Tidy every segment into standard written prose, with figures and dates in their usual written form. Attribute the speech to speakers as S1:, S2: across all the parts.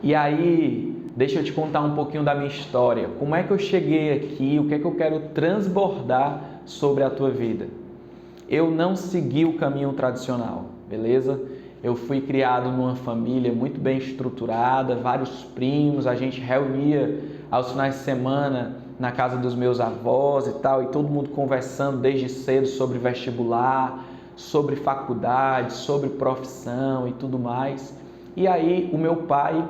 S1: E aí, deixa eu te contar um pouquinho da minha história. Como é que eu cheguei aqui? O que é que eu quero transbordar sobre a tua vida? Eu não segui o caminho tradicional, beleza? Eu fui criado numa família muito bem estruturada, vários primos, a gente reunia aos finais de semana na casa dos meus avós e tal, e todo mundo conversando desde cedo sobre vestibular, sobre faculdade, sobre profissão e tudo mais. E aí o meu pai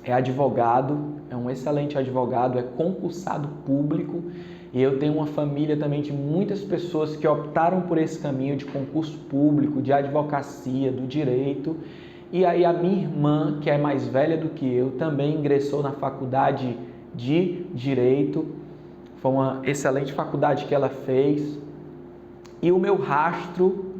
S1: é advogado, é um excelente advogado, é concursado público, e eu tenho uma família também de muitas pessoas que optaram por esse caminho de concurso público, de advocacia, do direito. E aí a minha irmã, que é mais velha do que eu, também ingressou na faculdade de direito. Foi uma excelente faculdade que ela fez. E o meu rastro,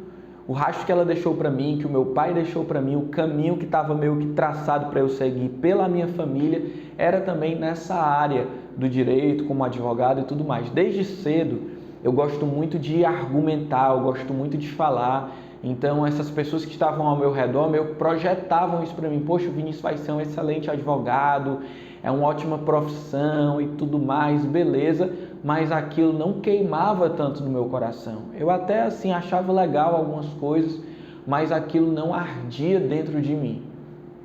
S1: o rastro que ela deixou para mim, que o meu pai deixou para mim, o caminho que estava meio que traçado para eu seguir pela minha família, era também nessa área do direito, como advogado e tudo mais. Desde cedo eu gosto muito de argumentar, eu gosto muito de falar. Então essas pessoas que estavam ao meu redor projetavam isso para mim. Poxa, o Vinícius vai ser um excelente advogado, é uma ótima profissão e tudo mais, beleza. Mas aquilo não queimava tanto no meu coração. Eu até assim achava legal algumas coisas, mas aquilo não ardia dentro de mim.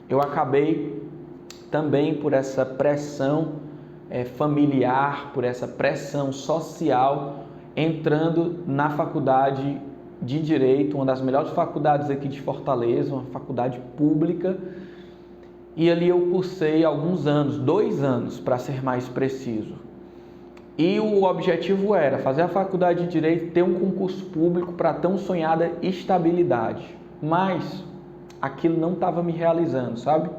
S1: Eu acabei também por essa pressão familiar, por essa pressão social, entrando na faculdade de Direito, uma das melhores faculdades aqui de Fortaleza, uma faculdade pública. E ali eu cursei alguns anos, 2 anos para ser mais preciso. E o objetivo era fazer a faculdade de Direito, ter um concurso público para tão sonhada estabilidade. Mas aquilo não estava me realizando, sabe?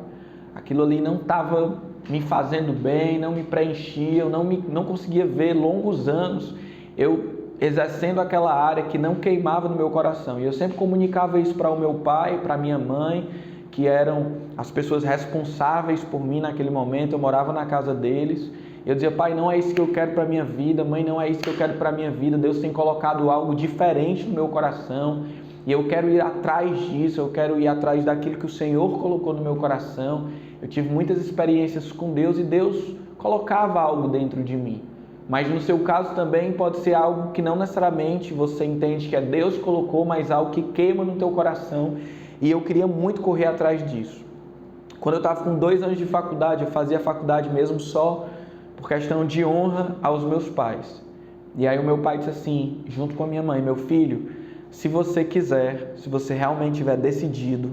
S1: Aquilo ali não estava me fazendo bem, não me preenchia, eu não conseguia ver longos anos eu exercendo aquela área que não queimava no meu coração. E eu sempre comunicava isso para o meu pai, para a minha mãe, que eram as pessoas responsáveis por mim naquele momento. Eu morava na casa deles. Eu dizia: pai, não é isso que eu quero para a minha vida. Mãe, não é isso que eu quero para a minha vida. Deus tem colocado algo diferente no meu coração. E eu quero ir atrás disso. Eu quero ir atrás daquilo que o Senhor colocou no meu coração. Eu tive muitas experiências com Deus e Deus colocava algo dentro de mim. Mas no seu caso também pode ser algo que não necessariamente você entende que é Deus que colocou, mas algo que queima no teu coração. E eu queria muito correr atrás disso. Quando eu estava com 2 anos de faculdade, eu fazia faculdade mesmo só por questão de honra aos meus pais. E aí o meu pai disse assim, junto com a minha mãe: meu filho, se você quiser, se você realmente estiver decidido,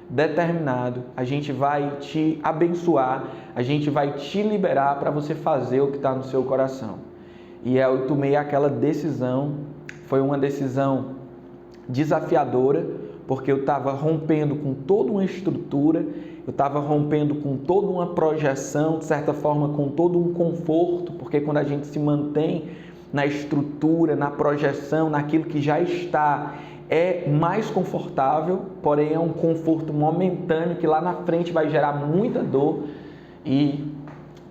S1: determinado, a gente vai te abençoar, a gente vai te liberar para você fazer o que está no seu coração. E eu tomei aquela decisão. Foi uma decisão desafiadora, porque eu estava rompendo com toda uma estrutura, eu estava rompendo com toda uma projeção, de certa forma com todo um conforto, porque quando a gente se mantém na estrutura, na projeção, naquilo que já está, é mais confortável, porém é um conforto momentâneo que lá na frente vai gerar muita dor e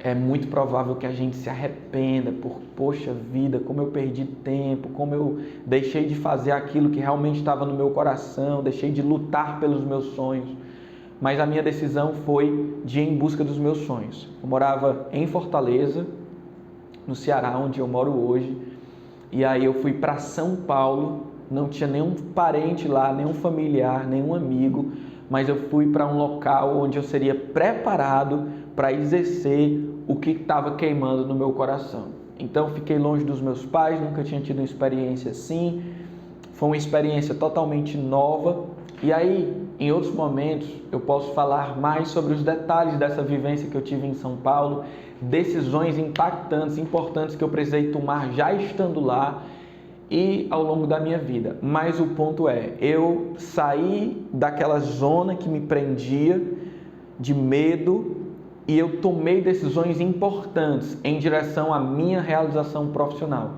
S1: é muito provável que a gente se arrependa por, poxa vida, como eu perdi tempo, como eu deixei de fazer aquilo que realmente estava no meu coração, deixei de lutar pelos meus sonhos. Mas a minha decisão foi de ir em busca dos meus sonhos. Eu morava em Fortaleza, no Ceará, onde eu moro hoje, e aí eu fui para São Paulo. Não tinha nenhum parente lá, nenhum familiar, nenhum amigo, mas eu fui para um local onde eu seria preparado para exercer o que estava queimando no meu coração. Então fiquei longe dos meus pais, nunca tinha tido uma experiência assim, foi uma experiência totalmente nova. E aí, em outros momentos, eu posso falar mais sobre os detalhes dessa vivência que eu tive em São Paulo, decisões impactantes, importantes que eu precisei tomar já estando lá e ao longo da minha vida. Mas o ponto é, eu saí daquela zona que me prendia, de medo, e eu tomei decisões importantes em direção à minha realização profissional.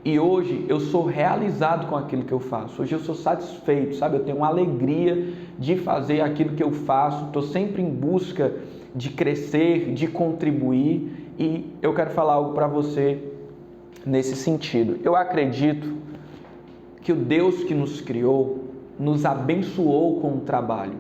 S1: E hoje eu sou realizado com aquilo que eu faço. Hoje eu sou satisfeito, sabe? Eu tenho uma alegria de fazer aquilo que eu faço. Estou sempre em busca de crescer, de contribuir. E eu quero falar algo para você nesse sentido. Eu acredito que o Deus que nos criou nos abençoou com o trabalho.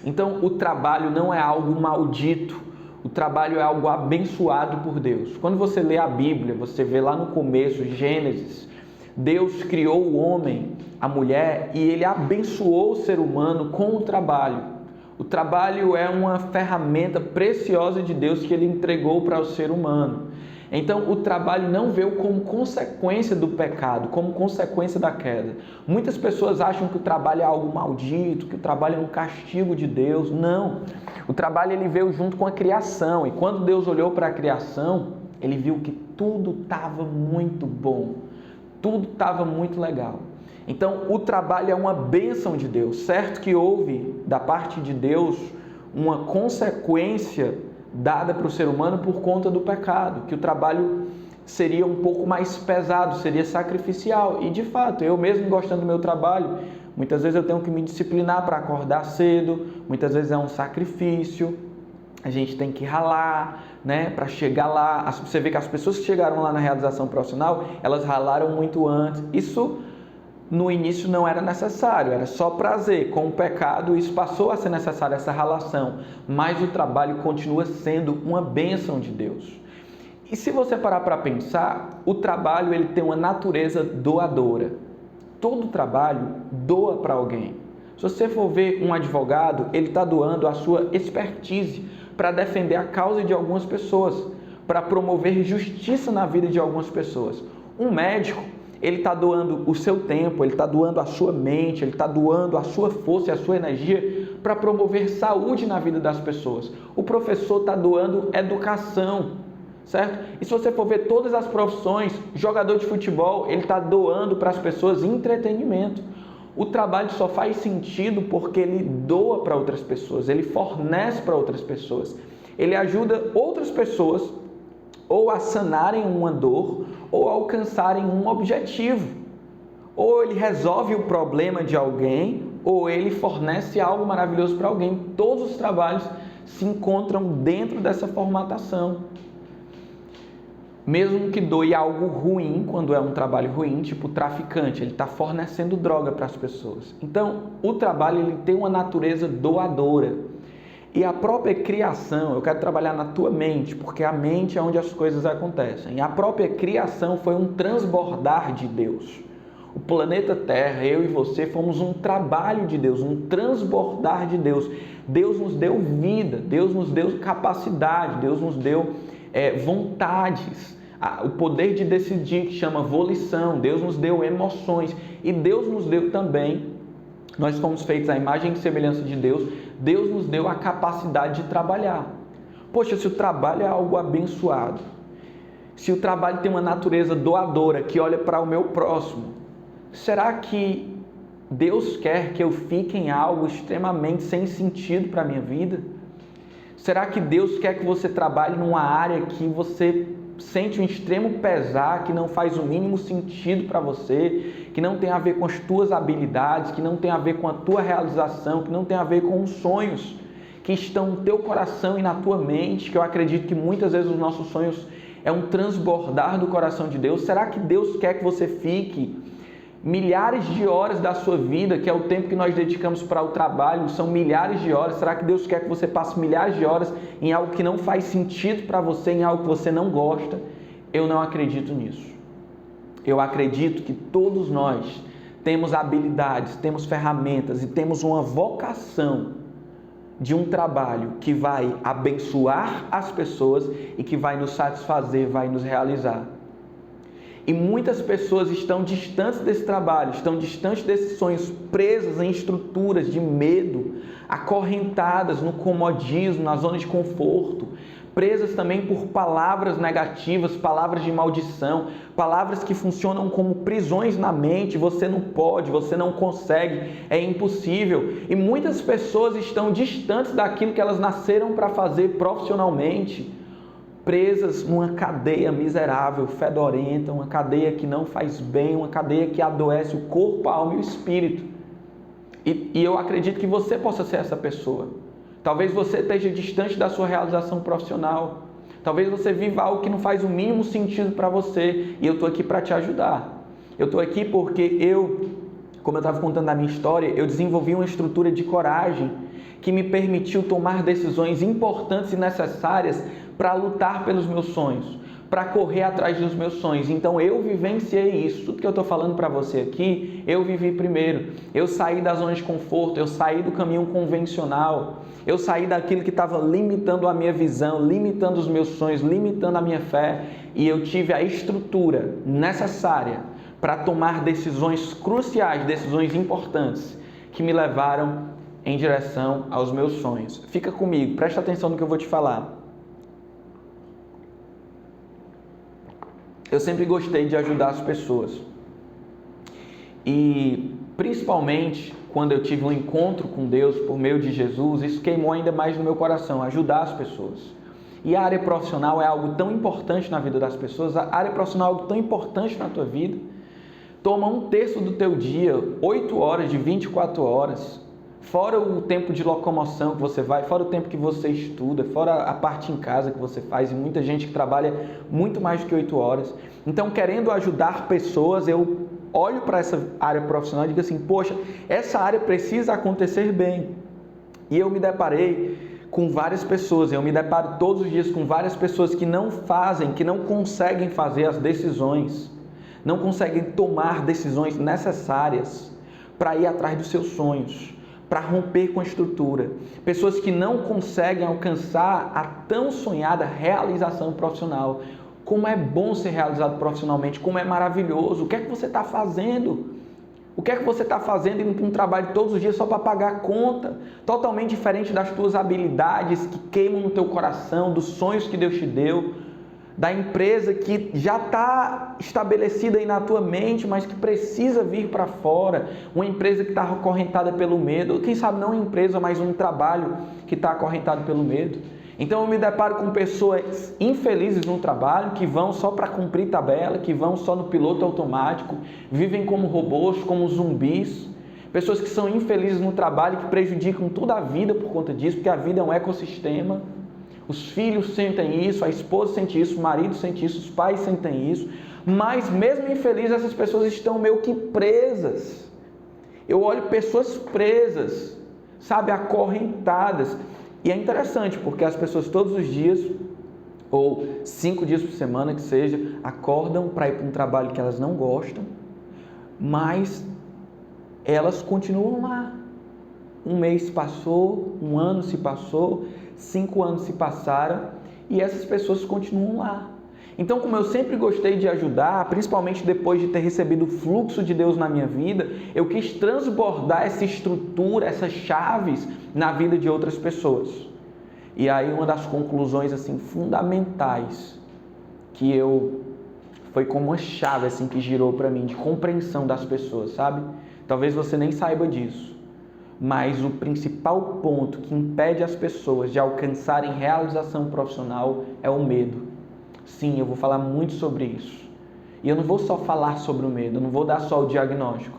S1: Então, o trabalho não é algo maldito, o trabalho é algo abençoado por Deus. Quando você lê a Bíblia, você vê lá no começo, Gênesis, Deus criou o homem, a mulher, e Ele abençoou o ser humano com o trabalho. O trabalho é uma ferramenta preciosa de Deus que Ele entregou para o ser humano. Então, o trabalho não veio como consequência do pecado, como consequência da queda. Muitas pessoas acham que o trabalho é algo maldito, que o trabalho é um castigo de Deus. Não. O trabalho ele veio junto com a criação. E quando Deus olhou para a criação, Ele viu que tudo estava muito bom. Tudo estava muito legal. Então, o trabalho é uma bênção de Deus. Certo que houve, da parte de Deus, uma consequência dada para o ser humano por conta do pecado, que o trabalho seria um pouco mais pesado, seria sacrificial. E, de fato, eu mesmo gostando do meu trabalho, muitas vezes eu tenho que me disciplinar para acordar cedo, muitas vezes é um sacrifício, a gente tem que ralar, né, para chegar lá. Você vê que as pessoas que chegaram lá na realização profissional, elas ralaram muito antes. Isso no início não era necessário, era só prazer. Com o pecado isso passou a ser necessário, essa relação, mas o trabalho continua sendo uma bênção de Deus. E se você parar para pensar, o trabalho ele tem uma natureza doadora. Todo trabalho doa para alguém. Se você for ver um advogado, ele está doando a sua expertise para defender a causa de algumas pessoas, para promover justiça na vida de algumas pessoas. Um médico, ele está doando o seu tempo, ele está doando a sua mente, ele está doando a sua força e a sua energia para promover saúde na vida das pessoas. O professor está doando educação, certo? E se você for ver todas as profissões, jogador de futebol, ele está doando para as pessoas entretenimento. O trabalho só faz sentido porque ele doa para outras pessoas, ele fornece para outras pessoas, ele ajuda outras pessoas ou a sanarem uma dor, ou a alcançarem um objetivo. Ou ele resolve o problema de alguém, ou ele fornece algo maravilhoso para alguém. Todos os trabalhos se encontram dentro dessa formatação. Mesmo que doe algo ruim, quando é um trabalho ruim, tipo traficante, ele está fornecendo droga para as pessoas. Então, o trabalho ele tem uma natureza doadora. E a própria criação, eu quero trabalhar na tua mente, porque a mente é onde as coisas acontecem. A própria criação foi um transbordar de Deus. O planeta Terra, eu e você, fomos um trabalho de Deus, um transbordar de Deus. Deus nos deu vida, Deus nos deu capacidade, Deus nos deu vontades, o poder de decidir, que chama volição. Deus nos deu emoções e Deus nos deu também, nós fomos feitos à imagem e semelhança de Deus, Deus nos deu a capacidade de trabalhar. Poxa, se o trabalho é algo abençoado, se o trabalho tem uma natureza doadora, que olha para o meu próximo, será que Deus quer que eu fique em algo extremamente sem sentido para a minha vida? Será que Deus quer que você trabalhe numa área que você sente um extremo pesar, que não faz o mínimo sentido para você, que não tem a ver com as tuas habilidades, que não tem a ver com a tua realização, que não tem a ver com os sonhos que estão no teu coração e na tua mente, que eu acredito que muitas vezes os nossos sonhos é um transbordar do coração de Deus? Será que Deus quer que você fique milhares de horas da sua vida, que é o tempo que nós dedicamos para o trabalho, são milhares de horas? Será que Deus quer que você passe milhares de horas em algo que não faz sentido para você, em algo que você não gosta? Eu não acredito nisso. Eu acredito que todos nós temos habilidades, temos ferramentas e temos uma vocação de um trabalho que vai abençoar as pessoas e que vai nos satisfazer, vai nos realizar. E muitas pessoas estão distantes desse trabalho, estão distantes desses sonhos, presas em estruturas de medo, acorrentadas no comodismo, na zona de conforto, presas também por palavras negativas, palavras de maldição, palavras que funcionam como prisões na mente. Você não pode, você não consegue, é impossível. E muitas pessoas estão distantes daquilo que elas nasceram para fazer profissionalmente, presas numa cadeia miserável, fedorenta, uma cadeia que não faz bem, uma cadeia que adoece o corpo, a alma e o espírito. E eu acredito que você possa ser essa pessoa. Talvez você esteja distante da sua realização profissional. Talvez você viva algo que não faz o mínimo sentido para você. E eu estou aqui para te ajudar. Eu estou aqui porque como eu estava contando a minha história, eu desenvolvi uma estrutura de coragem que me permitiu tomar decisões importantes e necessárias para lutar pelos meus sonhos, para correr atrás dos meus sonhos. Então eu vivenciei isso. Tudo que eu estou falando para você aqui, eu vivi primeiro. Eu saí da zona de conforto, eu saí do caminho convencional, eu saí daquilo que estava limitando a minha visão, limitando os meus sonhos, limitando a minha fé, e eu tive a estrutura necessária para tomar decisões cruciais, decisões importantes, que me levaram em direção aos meus sonhos. Fica comigo, presta atenção no que eu vou te falar. Eu sempre gostei de ajudar as pessoas. E principalmente quando eu tive um encontro com Deus por meio de Jesus, isso queimou ainda mais no meu coração, ajudar as pessoas. E a área profissional é algo tão importante na vida das pessoas, a área profissional é algo tão importante na tua vida. Toma 1/3 do teu dia, 8 horas de 24 horas, fora o tempo de locomoção que você vai, fora o tempo que você estuda, fora a parte em casa que você faz, e muita gente que trabalha muito mais do que 8 horas. Então, querendo ajudar pessoas, eu olho para essa área profissional e digo assim, poxa, essa área precisa acontecer bem. E eu me deparei com várias pessoas, eu me deparo todos os dias com várias pessoas que não fazem, que não conseguem fazer as decisões, não conseguem tomar decisões necessárias para ir atrás dos seus sonhos, para romper com a estrutura. Pessoas que não conseguem alcançar a tão sonhada realização profissional. Como é bom ser realizado profissionalmente, como é maravilhoso. O que é que você está fazendo? O que é que você está fazendo indo para um trabalho todos os dias só para pagar a conta? Totalmente diferente das tuas habilidades que queimam no teu coração, dos sonhos que Deus te deu, da empresa que já está estabelecida aí na tua mente, mas que precisa vir para fora. Uma empresa que está acorrentada pelo medo. Quem sabe não uma empresa, mas um trabalho que está acorrentado pelo medo. Então eu me deparo com pessoas infelizes no trabalho, que vão só para cumprir tabela, que vão só no piloto automático, vivem como robôs, como zumbis. Pessoas que são infelizes no trabalho, que prejudicam toda a vida por conta disso, porque a vida é um ecossistema. Os filhos sentem isso, a esposa sente isso, o marido sente isso, os pais sentem isso. Mas mesmo infelizes, essas pessoas estão meio que presas. Eu olho pessoas presas, sabe, acorrentadas. E é interessante, porque as pessoas todos os dias, ou 5 dias por semana que seja, acordam para ir para um trabalho que elas não gostam, mas elas continuam lá. 1 mês se passou, 1 ano se passou, 5 anos se passaram e essas pessoas continuam lá. Então, como eu sempre gostei de ajudar, principalmente depois de ter recebido o fluxo de Deus na minha vida, eu quis transbordar essa estrutura, essas chaves na vida de outras pessoas. E aí uma das conclusões assim fundamentais que foi como uma chave assim que girou para mim de compreensão das pessoas, sabe? Talvez você nem saiba disso, mas o principal ponto que impede as pessoas de alcançarem realização profissional é o medo. Sim, eu vou falar muito sobre isso. E eu não vou só falar sobre o medo, eu não vou dar só o diagnóstico.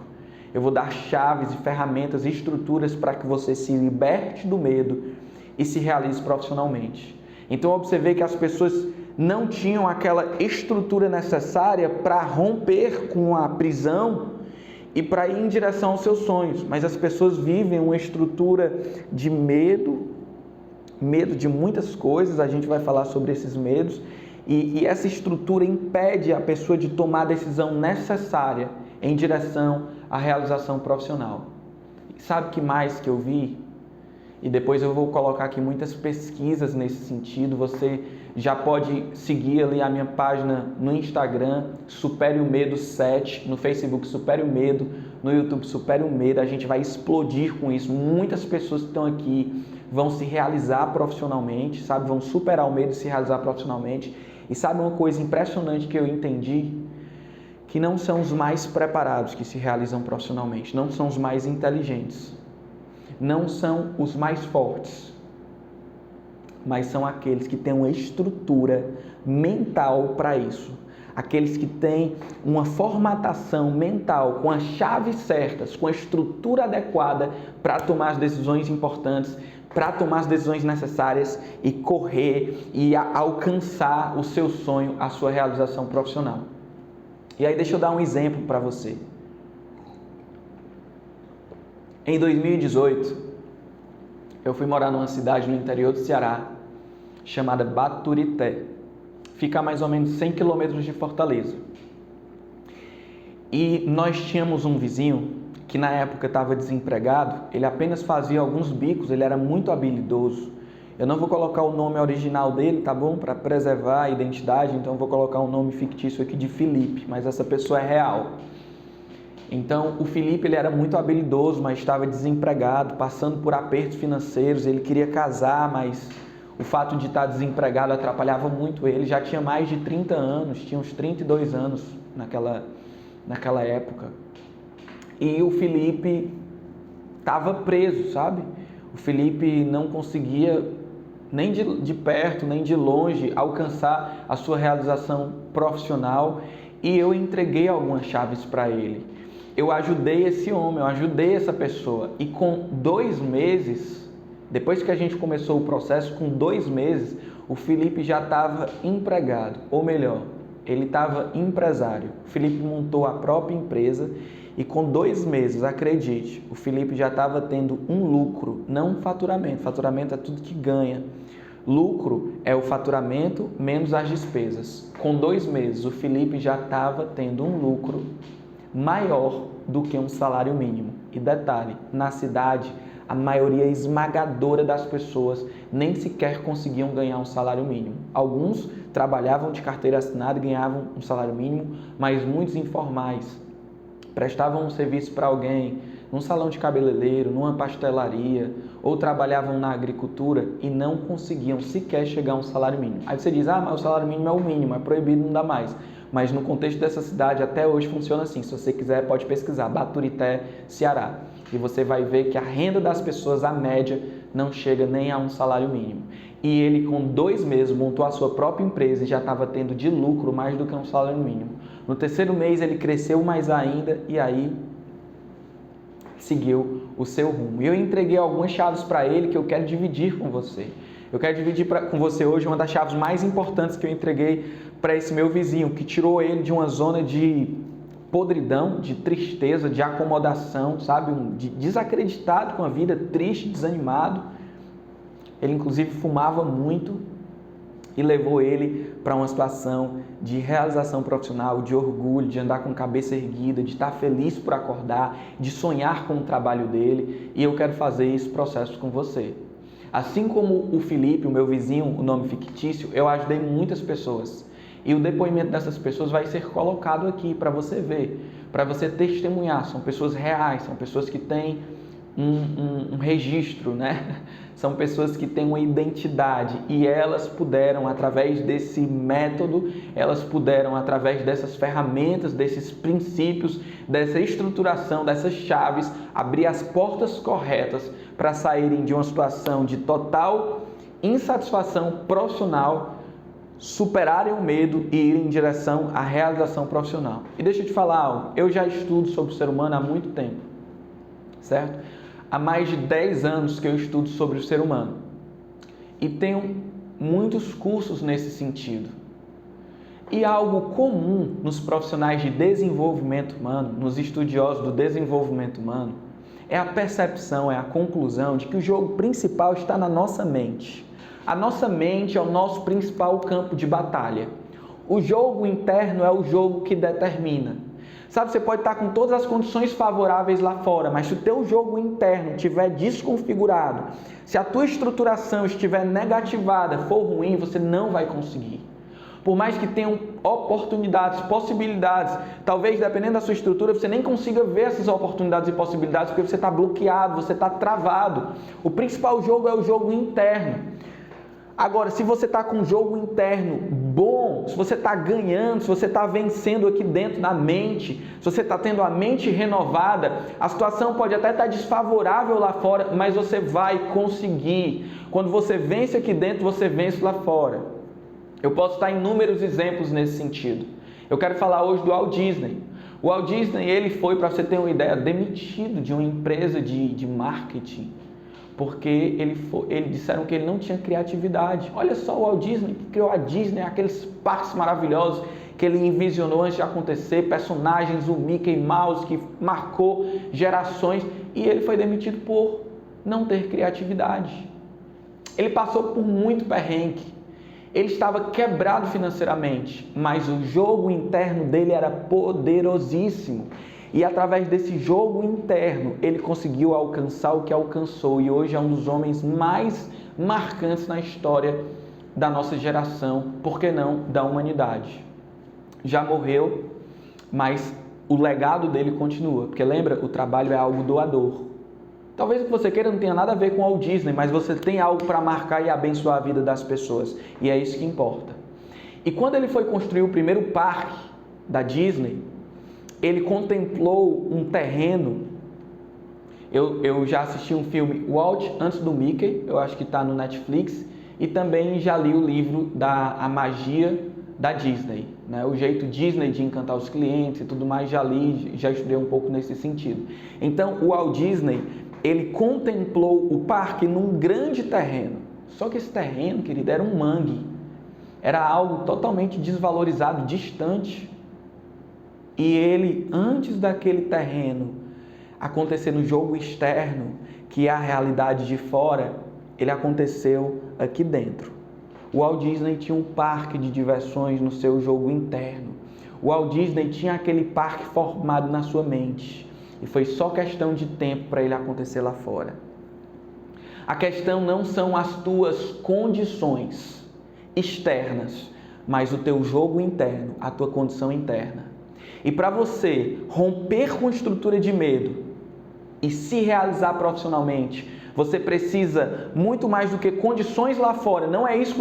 S1: Eu vou dar chaves e ferramentas e estruturas para que você se liberte do medo e se realize profissionalmente. Então eu observei que as pessoas não tinham aquela estrutura necessária para romper com a prisão e para ir em direção aos seus sonhos. Mas as pessoas vivem uma estrutura de medo de muitas coisas, a gente vai falar sobre esses medos. E essa estrutura impede a pessoa de tomar a decisão necessária em direção à realização profissional. Sabe o que mais que eu vi? E depois eu vou colocar aqui muitas pesquisas nesse sentido. Você já pode seguir ali a minha página no Instagram, Supere o Medo 7, no Facebook Supere o Medo, no YouTube Supere o Medo. A gente vai explodir com isso. Muitas pessoas que estão aqui vão se realizar profissionalmente, sabe? Vão superar o medo e se realizar profissionalmente. E sabe uma coisa impressionante que eu entendi? Que não são os mais preparados que se realizam profissionalmente, não são os mais inteligentes, não são os mais fortes, mas são aqueles que têm uma estrutura mental para isso. Aqueles que têm uma formatação mental com as chaves certas, com a estrutura adequada para tomar as decisões importantes, para tomar as decisões necessárias e correr e alcançar o seu sonho, a sua realização profissional. E aí deixa eu dar um exemplo para você. Em 2018, eu fui morar numa cidade no interior do Ceará, chamada Baturité. Fica a mais ou menos 100 quilômetros de Fortaleza. E nós tínhamos um vizinho que na época estava desempregado, ele apenas fazia alguns bicos, ele era muito habilidoso. Eu não vou colocar o nome original dele, tá bom? Para preservar a identidade, então eu vou colocar um nome fictício aqui de Felipe, mas essa pessoa é real. Então, o Felipe, ele era muito habilidoso, mas estava desempregado, passando por apertos financeiros, ele queria casar, mas o fato de estar desempregado atrapalhava muito ele. Já tinha mais de 30 anos, tinha uns 32 anos naquela época. E o Felipe estava preso, sabe? O Felipe não conseguia nem de perto, nem de longe alcançar a sua realização profissional, e eu entreguei algumas chaves para ele. Eu ajudei esse homem, eu ajudei essa pessoa, e com 2 meses, depois que a gente começou o processo, com 2 meses, o Felipe já estava empregado, ou melhor, ele estava empresário. O Felipe montou a própria empresa e com 2 meses, acredite, o Felipe já estava tendo um lucro, não um faturamento. Faturamento é tudo que ganha. Lucro é o faturamento menos as despesas. Com 2 meses, o Felipe já estava tendo um lucro maior do que um salário mínimo. E detalhe, na cidade, a maioria esmagadora das pessoas nem sequer conseguiam ganhar um salário mínimo. Alguns trabalhavam de carteira assinada e ganhavam um salário mínimo, mas muitos informais prestavam um serviço para alguém num salão de cabeleireiro, numa pastelaria, ou trabalhavam na agricultura e não conseguiam sequer chegar a um salário mínimo. Aí você diz, mas o salário mínimo é o mínimo, é proibido, não dá mais. Mas no contexto dessa cidade, até hoje funciona assim. Se você quiser, pode pesquisar, Baturité, Ceará. E você vai ver que a renda das pessoas, a média, não chega nem a um salário mínimo. E ele, com 2 meses, montou a sua própria empresa e já estava tendo de lucro mais do que um salário mínimo. No 3º mês, ele cresceu mais ainda e aí seguiu o seu rumo. E eu entreguei algumas chaves para ele que eu quero dividir com você. Eu quero dividir com você hoje uma das chaves mais importantes que eu entreguei para esse meu vizinho, que tirou ele de uma zona de podridão, de tristeza, de acomodação, sabe? Desacreditado com a vida, triste, desanimado. Ele, inclusive, fumava muito e levou ele para uma situação de realização profissional, de orgulho, de andar com a cabeça erguida, de estar feliz por acordar, de sonhar com o trabalho dele. E eu quero fazer esse processo com você. Assim como o Felipe, o meu vizinho, o nome fictício, eu ajudei muitas pessoas. E o depoimento dessas pessoas vai ser colocado aqui para você ver, para você testemunhar. São pessoas reais, são pessoas que têm um registro, né? São pessoas que têm uma identidade e elas puderam, através desse método, elas puderam, através dessas ferramentas, desses princípios, dessa estruturação, dessas chaves, abrir as portas corretas para saírem de uma situação de total insatisfação profissional, superarem o medo e irem em direção à realização profissional. E deixa eu te falar algo, eu já estudo sobre o ser humano há muito tempo, certo? Há mais de 10 anos que eu estudo sobre o ser humano e tenho muitos cursos nesse sentido. E algo comum nos profissionais de desenvolvimento humano, nos estudiosos do desenvolvimento humano, é a percepção, é a conclusão de que o jogo principal está na nossa mente. A nossa mente é o nosso principal campo de batalha. O jogo interno é o jogo que determina. Sabe, você pode estar com todas as condições favoráveis lá fora, mas se o teu jogo interno estiver desconfigurado, se a tua estruturação estiver negativada, for ruim, você não vai conseguir. Por mais que tenham oportunidades, possibilidades, talvez dependendo da sua estrutura, você nem consiga ver essas oportunidades e possibilidades porque você está bloqueado, você está travado. O principal jogo é o jogo interno. Agora, se você está com um jogo interno bom, se você está ganhando, se você está vencendo aqui dentro da mente, se você está tendo a mente renovada, a situação pode até estar desfavorável lá fora, mas você vai conseguir. Quando você vence aqui dentro, você vence lá fora. Eu posso dar inúmeros exemplos nesse sentido. Eu quero falar hoje do Walt Disney. O Walt Disney, ele foi, para você ter uma ideia, demitido de uma empresa de marketing, porque eles disseram que ele não tinha criatividade. Olha só, o Walt Disney que criou a Disney, aqueles parques maravilhosos que ele envisionou antes de acontecer, personagens, o Mickey Mouse que marcou gerações, e ele foi demitido por não ter criatividade. Ele passou por muito perrengue. Ele estava quebrado financeiramente, mas o jogo interno dele era poderosíssimo. E através desse jogo interno, ele conseguiu alcançar o que alcançou. E hoje é um dos homens mais marcantes na história da nossa geração, por que não da humanidade. Já morreu, mas o legado dele continua. Porque lembra, o trabalho é algo doador. Talvez o que você queira não tenha nada a ver com o Walt Disney, mas você tem algo para marcar e abençoar a vida das pessoas. E é isso que importa. E quando ele foi construir o primeiro parque da Disney, ele contemplou um terreno. Eu já assisti um filme Walt antes do Mickey, eu acho que está no Netflix, e também já li o livro A Magia da Disney, né? O jeito Disney de encantar os clientes e tudo mais, já li, já estudei um pouco nesse sentido. Então, o Walt Disney, ele contemplou o parque num grande terreno. Só que esse terreno, querido, era um mangue. Era algo totalmente desvalorizado, distante. E ele, antes daquele terreno acontecer no jogo externo, que é a realidade de fora, ele aconteceu aqui dentro. O Walt Disney tinha um parque de diversões no seu jogo interno. O Walt Disney tinha aquele parque formado na sua mente. E foi só questão de tempo para ele acontecer lá fora. A questão não são as tuas condições externas, mas o teu jogo interno, a tua condição interna. E para você romper com estrutura de medo e se realizar profissionalmente, você precisa muito mais do que condições lá fora. Não é isso que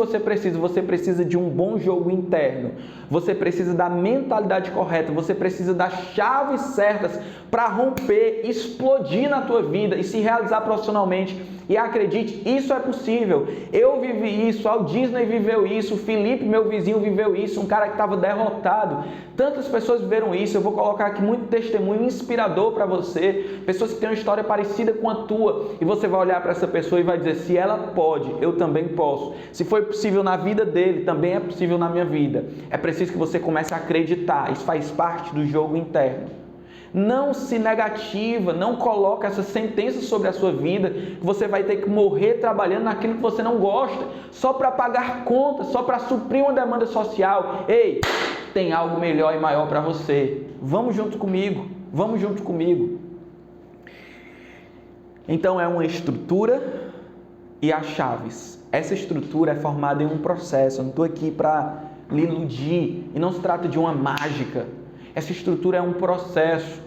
S1: você precisa de um bom jogo interno. Você precisa da mentalidade correta, você precisa das chaves certas para romper, explodir na tua vida e se realizar profissionalmente. E acredite, isso é possível. Eu vivi isso, o Disney viveu isso, o Felipe, meu vizinho, viveu isso, um cara que estava derrotado. Tantas pessoas viveram isso. Eu vou colocar aqui muito testemunho inspirador para você, pessoas que têm uma história parecida com a tua, e você vai olhar para essa pessoa e vai dizer, se ela pode, eu também posso. Se foi possível na vida dele, também é possível na minha vida. É preciso que você comece a acreditar, isso faz parte do jogo interno. Não se negativa, não coloca essa sentença sobre a sua vida, que você vai ter que morrer trabalhando naquilo que você não gosta, só para pagar contas, só para suprir uma demanda social. Ei, tem algo melhor e maior para você. Vamos junto comigo, vamos junto comigo. Então é uma estrutura e as chaves. Essa estrutura é formada em um processo. Eu não estou aqui para lhe iludir, e não se trata de uma mágica. Essa estrutura é um processo.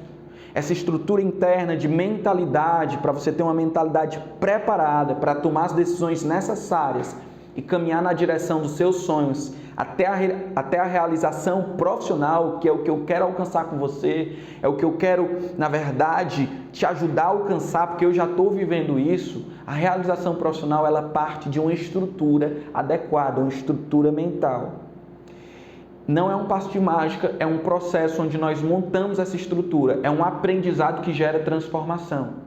S1: Essa estrutura interna de mentalidade, para você ter uma mentalidade preparada para tomar as decisões necessárias e caminhar na direção dos seus sonhos até a realização profissional, que é o que eu quero alcançar com você, é o que eu quero, na verdade, te ajudar a alcançar, porque eu já estou vivendo isso. A realização profissional, ela parte de uma estrutura adequada, uma estrutura mental. Não é um passo de mágica, é um processo onde nós montamos essa estrutura, é um aprendizado que gera transformação.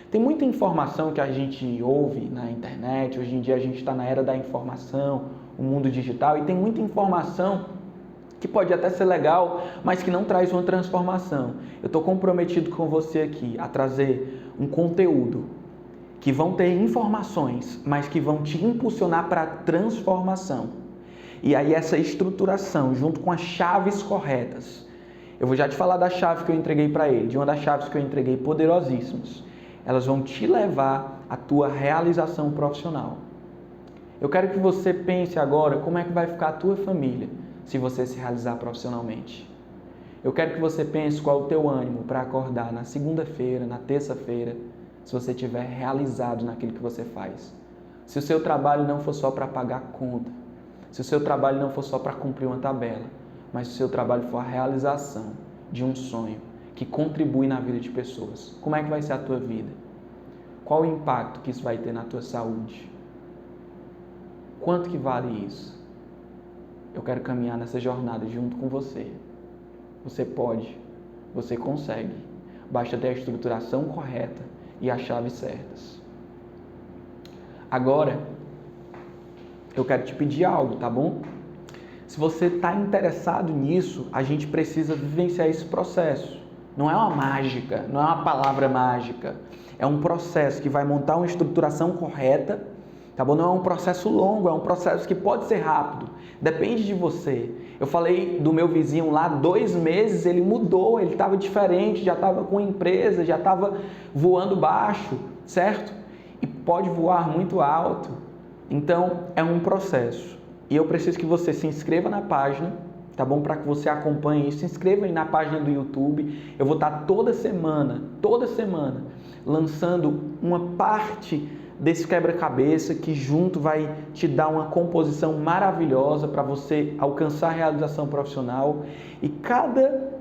S1: Tem muita informação que a gente ouve na internet, hoje em dia a gente está na era da informação, o mundo digital, e tem muita informação que pode até ser legal, mas que não traz uma transformação. Eu estou comprometido com você aqui a trazer um conteúdo que vão ter informações, mas que vão te impulsionar para a transformação. E aí essa estruturação, junto com as chaves corretas, eu vou já te falar da chave que eu entreguei para ele, de uma das chaves que eu entreguei poderosíssimas. Elas vão te levar à tua realização profissional. Eu quero que você pense agora como é que vai ficar a tua família se você se realizar profissionalmente. Eu quero que você pense qual é o teu ânimo para acordar na segunda-feira, na terça-feira, se você estiver realizado naquilo que você faz. Se o seu trabalho não for só para pagar conta, se o seu trabalho não for só para cumprir uma tabela, mas se o seu trabalho for a realização de um sonho que contribui na vida de pessoas, como é que vai ser a tua vida? Qual o impacto que isso vai ter na tua saúde? Quanto que vale isso? Eu quero caminhar nessa jornada junto com você. Você pode, você consegue. Basta ter a estruturação correta e as chaves certas. Agora, eu quero te pedir algo, tá bom? Se você está interessado nisso, a gente precisa vivenciar esse processo. Não é uma mágica, não é uma palavra mágica. É um processo que vai montar uma estruturação correta, tá bom? Não é um processo longo, é um processo que pode ser rápido. Depende de você. Eu falei do meu vizinho lá, 2 meses, ele mudou, ele estava diferente, já estava com empresa, já estava voando baixo, certo? E pode voar muito alto. Então, é um processo. E eu preciso que você se inscreva na página, tá bom? Para que você acompanhe isso. Se inscreva aí na página do YouTube. Eu vou estar toda semana, lançando uma parte desse quebra-cabeça que junto vai te dar uma composição maravilhosa para você alcançar a realização profissional. E cada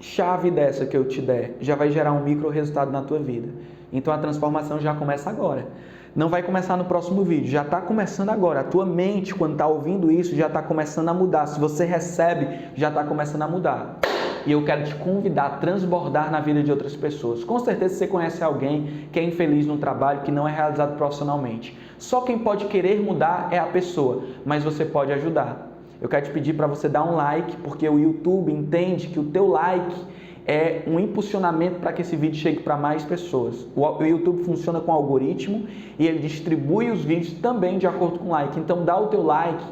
S1: chave dessa que eu te der já vai gerar um micro resultado na tua vida. Então a transformação já começa agora. Não vai começar no próximo vídeo, já está começando agora. A tua mente, quando está ouvindo isso, já está começando a mudar. Se você recebe, já está começando a mudar. E eu quero te convidar a transbordar na vida de outras pessoas. Com certeza você conhece alguém que é infeliz no trabalho, que não é realizado profissionalmente. Só quem pode querer mudar é a pessoa, mas você pode ajudar. Eu quero te pedir para você dar um like, porque o YouTube entende que o teu like é um impulsionamento para que esse vídeo chegue para mais pessoas. O YouTube funciona com algoritmo e ele distribui os vídeos também de acordo com o like. Então dá o teu like,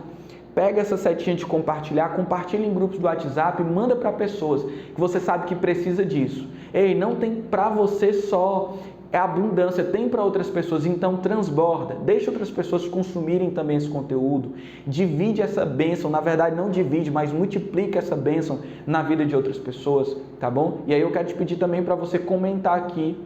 S1: pega essa setinha de compartilhar, compartilha em grupos do WhatsApp e manda para pessoas que você sabe que precisa disso. Ei, não tem para você só, é abundância, tem para outras pessoas, então transborda, deixa outras pessoas consumirem também esse conteúdo, divide essa bênção, na verdade não divide, mas multiplica essa bênção na vida de outras pessoas, tá bom? E aí eu quero te pedir também para você comentar aqui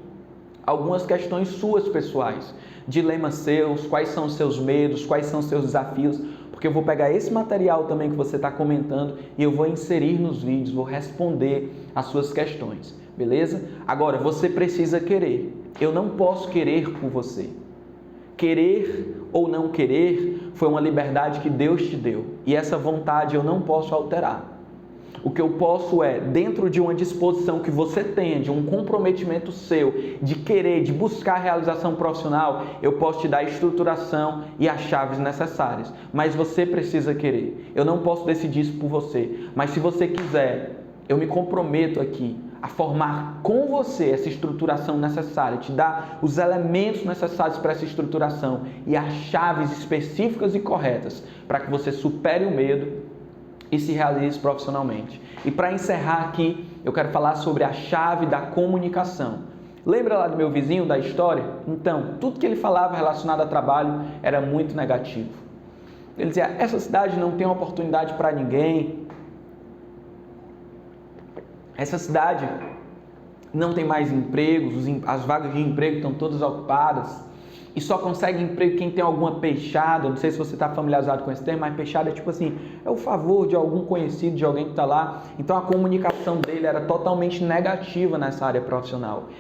S1: algumas questões suas pessoais, dilemas seus, quais são os seus medos, quais são os seus desafios, porque eu vou pegar esse material também que você está comentando e eu vou inserir nos vídeos, vou responder as suas questões, beleza? Agora, você precisa querer. Eu não posso querer por você. Querer ou não querer foi uma liberdade que Deus te deu. E essa vontade eu não posso alterar. O que eu posso é, dentro de uma disposição que você tenha, de um comprometimento seu, de querer, de buscar a realização profissional, eu posso te dar a estruturação e as chaves necessárias. Mas você precisa querer. Eu não posso decidir isso por você. Mas se você quiser, eu me comprometo aqui a formar com você essa estruturação necessária, te dar os elementos necessários para essa estruturação e as chaves específicas e corretas para que você supere o medo e se realize profissionalmente. E para encerrar aqui, eu quero falar sobre a chave da comunicação. Lembra lá do meu vizinho, da história? Então, tudo que ele falava relacionado a trabalho era muito negativo. Ele dizia, essa cidade não tem oportunidade para ninguém. Essa cidade não tem mais empregos, as vagas de emprego estão todas ocupadas e só consegue emprego quem tem alguma peixada. Não sei se você está familiarizado com esse termo, mas peixada é tipo assim, é o favor de algum conhecido, de alguém que está lá. Então a comunicação dele era totalmente negativa nessa área profissional.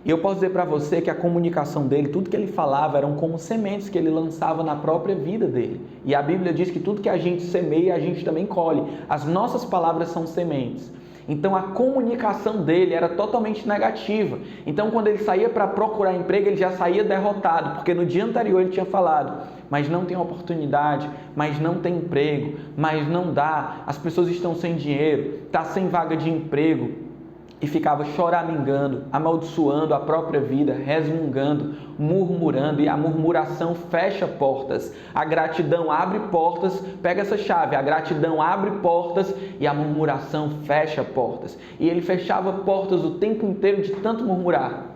S1: E eu posso dizer para você que a comunicação dele, tudo que ele falava eram como sementes que ele lançava na própria vida dele. E a Bíblia diz que tudo que a gente semeia, a gente também colhe. As nossas palavras são sementes. Então a comunicação dele era totalmente negativa. Então quando ele saía para procurar emprego, ele já saía derrotado, porque no dia anterior ele tinha falado, mas não tem oportunidade, mas não tem emprego, mas não dá, as pessoas estão sem dinheiro, está sem vaga de emprego. E ficava choramingando, amaldiçoando a própria vida, resmungando, murmurando, e a murmuração fecha portas. A gratidão abre portas, pega essa chave, a gratidão abre portas e a murmuração fecha portas. E ele fechava portas o tempo inteiro de tanto murmurar.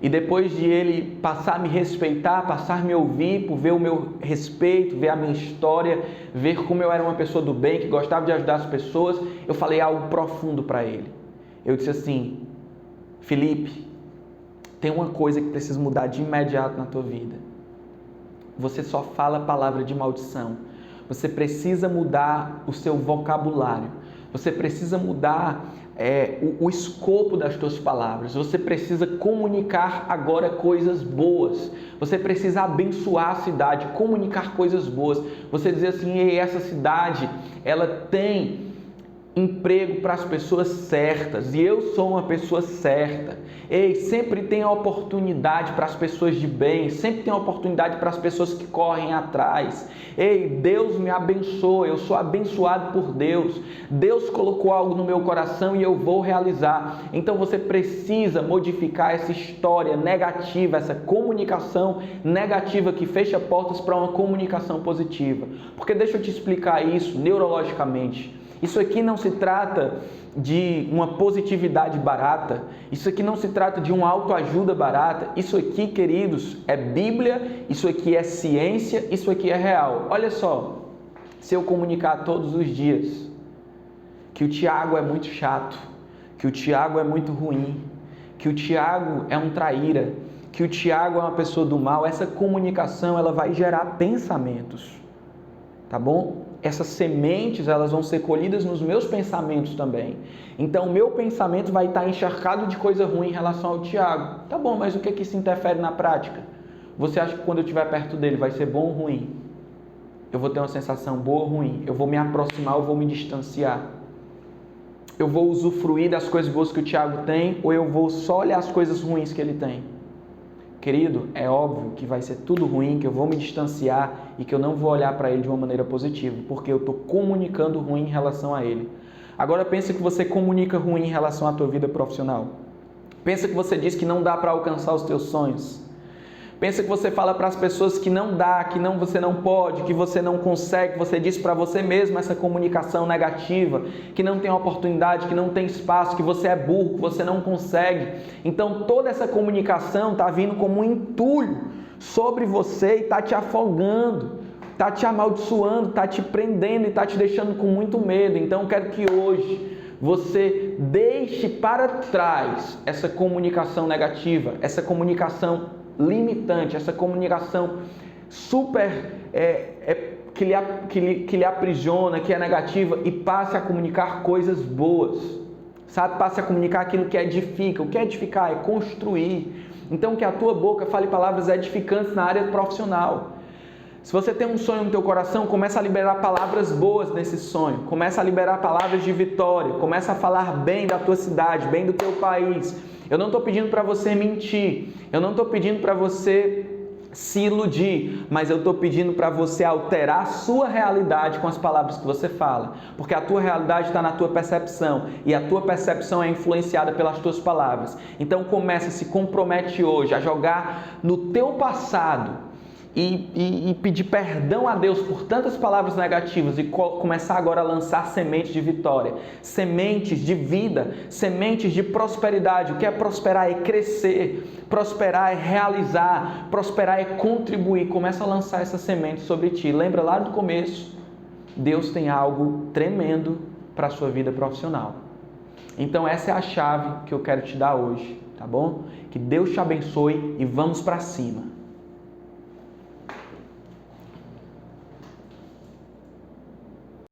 S1: E depois de ele passar a me respeitar, passar a me ouvir, por ver o meu respeito, ver a minha história, ver como eu era uma pessoa do bem, que gostava de ajudar as pessoas, eu falei algo profundo para ele. Eu disse assim, Felipe, tem uma coisa que precisa mudar de imediato na tua vida. Você só fala a palavra de maldição. Você precisa mudar o seu vocabulário. Você precisa mudar o escopo das tuas palavras. Você precisa comunicar agora coisas boas. Você precisa abençoar a cidade, comunicar coisas boas. Você dizer assim, essa cidade, ela tem emprego para as pessoas certas, e eu sou uma pessoa certa. Ei, sempre tem oportunidade para as pessoas de bem, sempre tem oportunidade para as pessoas que correm atrás. Ei, Deus me abençoa, eu sou abençoado por Deus. Deus colocou algo no meu coração e eu vou realizar. Então você precisa modificar essa história negativa, essa comunicação negativa que fecha portas para uma comunicação positiva. Porque deixa eu te explicar isso neurologicamente. Isso aqui não se trata de uma positividade barata, isso aqui não se trata de uma autoajuda barata, isso aqui, queridos, é Bíblia, isso aqui é ciência, isso aqui é real. Olha só, se eu comunicar todos os dias que o Tiago é muito chato, que o Tiago é muito ruim, que o Tiago é um traíra, que o Tiago é uma pessoa do mal, essa comunicação ela vai gerar pensamentos, tá bom? Essas sementes, elas vão ser colhidas nos meus pensamentos também. Então, o meu pensamento vai estar encharcado de coisa ruim em relação ao Tiago. Tá bom, mas o que isso interfere na prática? Você acha que quando eu estiver perto dele vai ser bom ou ruim? Eu vou ter uma sensação boa ou ruim? Eu vou me aproximar ou vou me distanciar? Eu vou usufruir das coisas boas que o Tiago tem ou eu vou só olhar as coisas ruins que ele tem? Querido, é óbvio que vai ser tudo ruim, que eu vou me distanciar e que eu não vou olhar para ele de uma maneira positiva, porque eu estou comunicando ruim em relação a ele. Agora pensa que você comunica ruim em relação à tua vida profissional. Pensa que você diz que não dá para alcançar os teus sonhos. Pensa que você fala para as pessoas que não dá, que não, você não pode, que você não consegue, você diz para você mesmo essa comunicação negativa, que não tem oportunidade, que não tem espaço, que você é burro, que você não consegue. Então toda essa comunicação está vindo como um entulho sobre você e está te afogando, está te amaldiçoando, está te prendendo e está te deixando com muito medo. Então eu quero que hoje você deixe para trás essa comunicação negativa, essa comunicação limitante, essa comunicação super que lhe aprisiona, que é negativa, e passe a comunicar coisas boas, sabe? Passe a comunicar aquilo que edifica. O que é edificar? É construir. Então que a tua boca fale palavras edificantes na área profissional. Se você tem um sonho no teu coração, começa a liberar palavras boas nesse sonho, começa a liberar palavras de vitória, começa a falar bem da tua cidade, bem do teu país. Eu não estou pedindo para você mentir, eu não estou pedindo para você se iludir, mas eu estou pedindo para você alterar a sua realidade com as palavras que você fala, porque a tua realidade está na tua percepção e a tua percepção é influenciada pelas tuas palavras. Então começa, se compromete hoje a jogar no teu passado e pedir perdão a Deus por tantas palavras negativas e começar agora a lançar sementes de vitória, sementes de vida, sementes de prosperidade. O que é prosperar? É crescer, prosperar é realizar, prosperar é contribuir. Começa a lançar essas sementes sobre ti. Lembra lá do começo? Deus tem algo tremendo para a sua vida profissional. Então essa é a chave que eu quero te dar hoje, tá bom? Que Deus te abençoe e vamos para cima.